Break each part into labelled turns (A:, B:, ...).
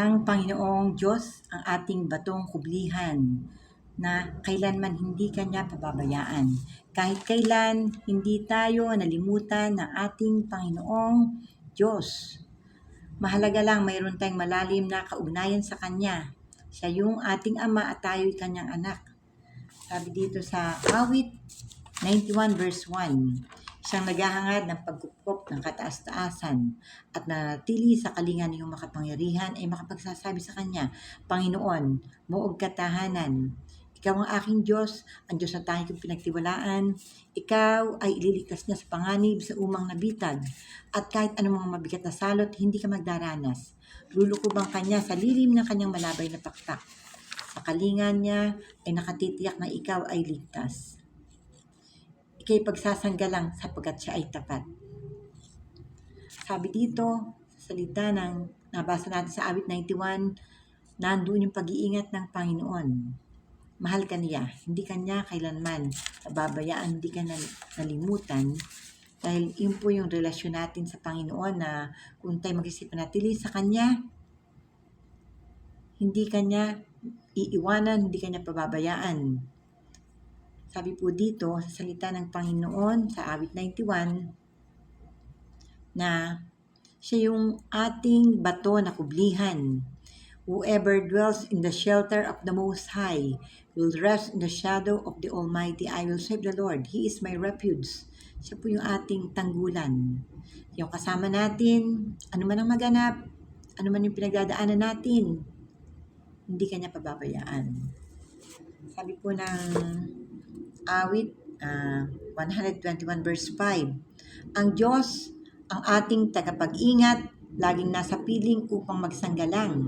A: Ang Panginoong Diyos ang ating batong kublihan na kailanman hindi Kanya pababayaan. Kahit kailan, hindi tayo nalimutan ng ating Panginoong Diyos. Mahalaga lang mayroon tayong malalim na kaugnayan sa Kanya. Siya yung ating Ama at tayo'y Kanyang anak. Sabi dito sa Awit 91 verse 1, siyang naghahangad ng pagkupkop ng kataas-taasan at nanatili sa kalingan ng iyong makapangyarihan ay makapagsasabi sa Kanya, Panginoon, muog katahanan. Ikaw ang aking Diyos, ang Diyos na tanging kong pinagtiwalaan. Ikaw ay ililigtas niya sa panganib sa umang nabitag. At kahit anumang mabigat na salot, hindi ka magdaranas. Lulukubang Kanya sa lilim ng Kanyang malabay na pakpak. Sa kalingan niya ay nakatitiyak na ikaw ay ligtas. Ika'y pagsasanggalang sapagkat siya ay tapat. Sabi dito, sa salita ng nabasa natin sa Awit 91, nandoon yung pag-iingat ng Panginoon. Mahal ka niya, hindi ka niya kailanman pababayaan, hindi ka nalimutan. Dahil yun po yung relasyon natin sa Panginoon na kung tayo mag-isip natili sa Kanya, hindi ka niya iiwanan, hindi ka niya pababayaan. Sabi po dito sa salita ng Panginoon sa Awit 91 na siya yung ating bato na kublihan. Whoever dwells in the shelter of the Most High will rest in the shadow of the Almighty. I will save the Lord. He is my refuge. Siya po yung ating tanggulan. Yung kasama natin, ano man ang maganap, ano man yung pinagdadaanan natin, hindi kanya pababayaan. Sabi po ng Awit 121 verse 5, ang Diyos ang ating tagapag-ingat, laging nasa piling upang magsanggalang.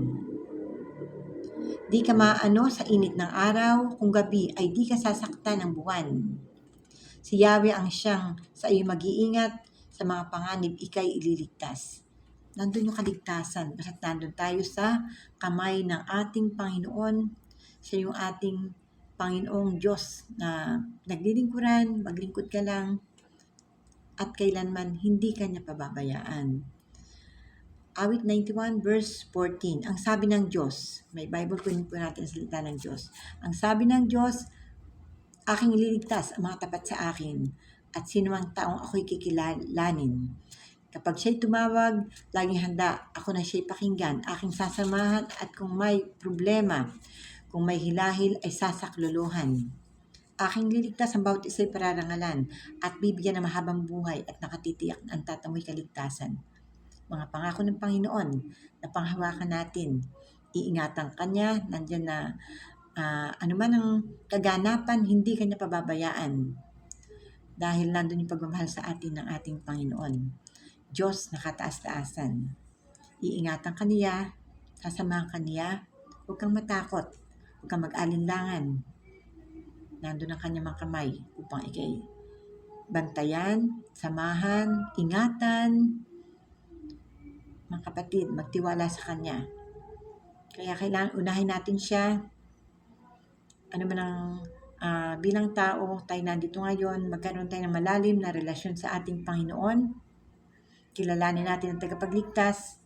A: Di ka maano sa init ng araw, kung gabi ay di ka sasaktan ng buwan. Si Yahweh ang siyang sa iyo mag-iingat, sa mga panganib ika'y ililigtas. Nandun yung kaligtasan, basta't nandun tayo sa kamay ng ating Panginoon. Siya yung ating Panginoong Diyos na naglilingkuran, maglingkod ka lang, at kailanman hindi ka niya pababayaan. Awit 91 verse 14, ang sabi ng Diyos, may Bible po natin ang salita ng Diyos. Ang sabi ng Diyos, aking ililigtas ang mga tapat sa akin, at sino mang taong ako'y kikilalanin. Kapag siya'y tumawag, laging handa, ako na siya'y pakinggan, aking sasamahan, at kung may problema, kung may hilahil ay sasaklolohan. Aking liligtas ang bawat isa'y pararangalan at bibigyan ng mahabang buhay at nakatitiyak na ang tatamoy kaligtasan. Mga pangako ng Panginoon na panghawakan natin. Iingatan Kanya, nandyan na anuman ang kaganapan, hindi Kanya pababayaan. Dahil nandun yung pagmamahal sa atin ng ating Panginoon. Diyos na kataas-taasan. Iingatan ka niya, sasamahan ka niya, huwag kang matakot. Huwag kang mag-alinlangan. Nandun ang kanyang mga kamay upang ikay bantayan, samahan, ingatan. Mga kapatid, magtiwala sa Kanya. Kaya kailangan unahin natin siya. Ano man ang bilang tao, tayo nandito ngayon, magkaroon tayo ng malalim na relasyon sa ating Panginoon. Kilalanin natin ang tagapagligtas.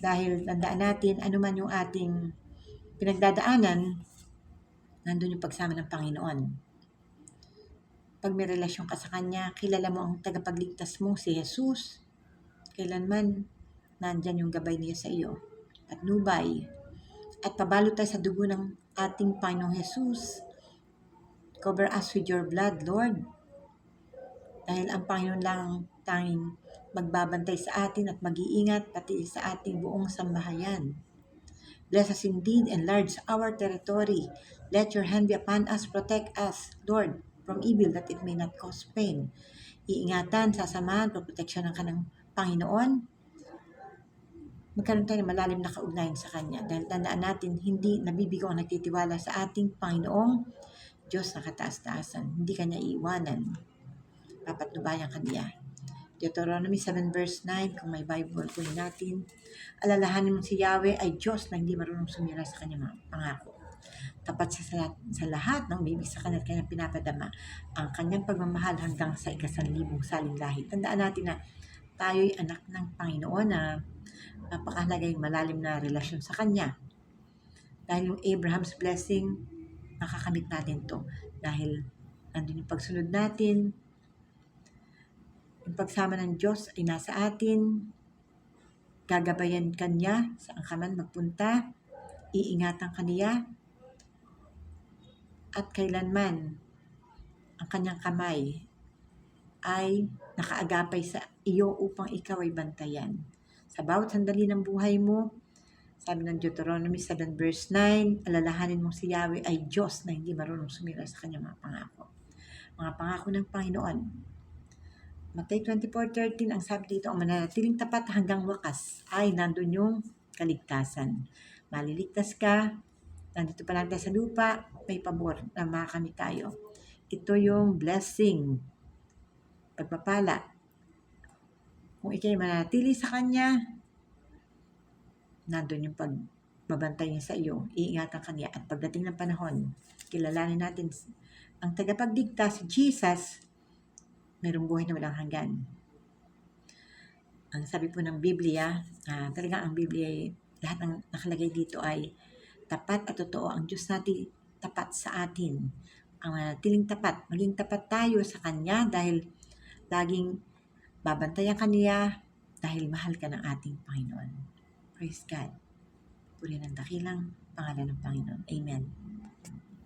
A: Dahil tandaan natin, ano man yung ating pinagdadaanan, nandun yung pagsama ng Panginoon. Pag may relasyon ka sa Kanya, kilala mo ang tagapagligtas mo, si Jesus. Kailanman, nandyan yung gabay niya sa iyo. At nubay. At pabalot tayo sa dugo ng ating Panginoong Jesus. Cover us with your blood, Lord. Dahil ang Panginoon lang ang tanging magbabantay sa atin at mag-iingat pati sa ating buong sambahayan. Bless us indeed, enlarge our territory. Let your hand be upon us, protect us, Lord, from evil that it may not cause pain. Iingatan, sasamahan, proteksyon ng kanang Panginoon. Magkaroon tayo ng malalim na kaugnayan sa Kanya. Dahil tandaan natin, hindi nabibigo ang nagtitiwala sa ating Panginoong Diyos na kataas-taasan. Hindi Kanya iiwanan. Papatnubayan Kanya. Deuteronomy 7 verse 9, kung may Bible po natin, alalahanin mong si Yahweh ay Diyos na hindi marunong sumira sa kanyang pangako. Tapat sa lahat ng umibig sa kanya at kanyang pinapadama ang kanyang pagmamahal hanggang sa ika-1,000 saling lahit. Tandaan natin na tayo'y anak ng Panginoon na napakahalaga yung malalim na relasyon sa Kanya. Dahil yung Abraham's blessing, makakamit natin to. Dahil nandun yung pagsunod natin, yung pagsama ng Diyos ay nasa atin, gagabayan Kanya saan ka man magpunta, iingatan Kanya, at kailanman ang Kanyang kamay ay nakaagapay sa iyo upang ikaw ay bantayan. Sa bawat sandali ng buhay mo, sabi ng Deuteronomy 7 verse 9, alalahanin mong si Yahweh ay Diyos na hindi marunong sumira sa kanyang mga pangako. Mga pangako ng Panginoon. Matthew 24:13, ang sabi dito, ang mananatiling tapat hanggang wakas ay nandun yung kaligtasan. Maliligtas ka, nandito pa lang tayo sa lupa, may pabor na makakamit tayo. Ito yung blessing, pagpapala. Kung ikay manatili sa Kanya, nandun yung pagbabantay niya sa iyo, iingatan ka niya. At pagdating ng panahon, kilalanin natin ang tagapagligtas, si Jesus, mayroong buhay na walang hanggan. Ang sabi po ng Biblia, talaga ang Biblia, lahat ng nakalagay dito ay tapat at totoo. Ang Diyos natin tapat sa atin. Ang manatiling tapat, maging tapat tayo sa Kanya dahil laging babantayan ka niya dahil mahal ka ng ating Panginoon. Praise God. Purihin ang dakilang pangalan ng Panginoon. Amen.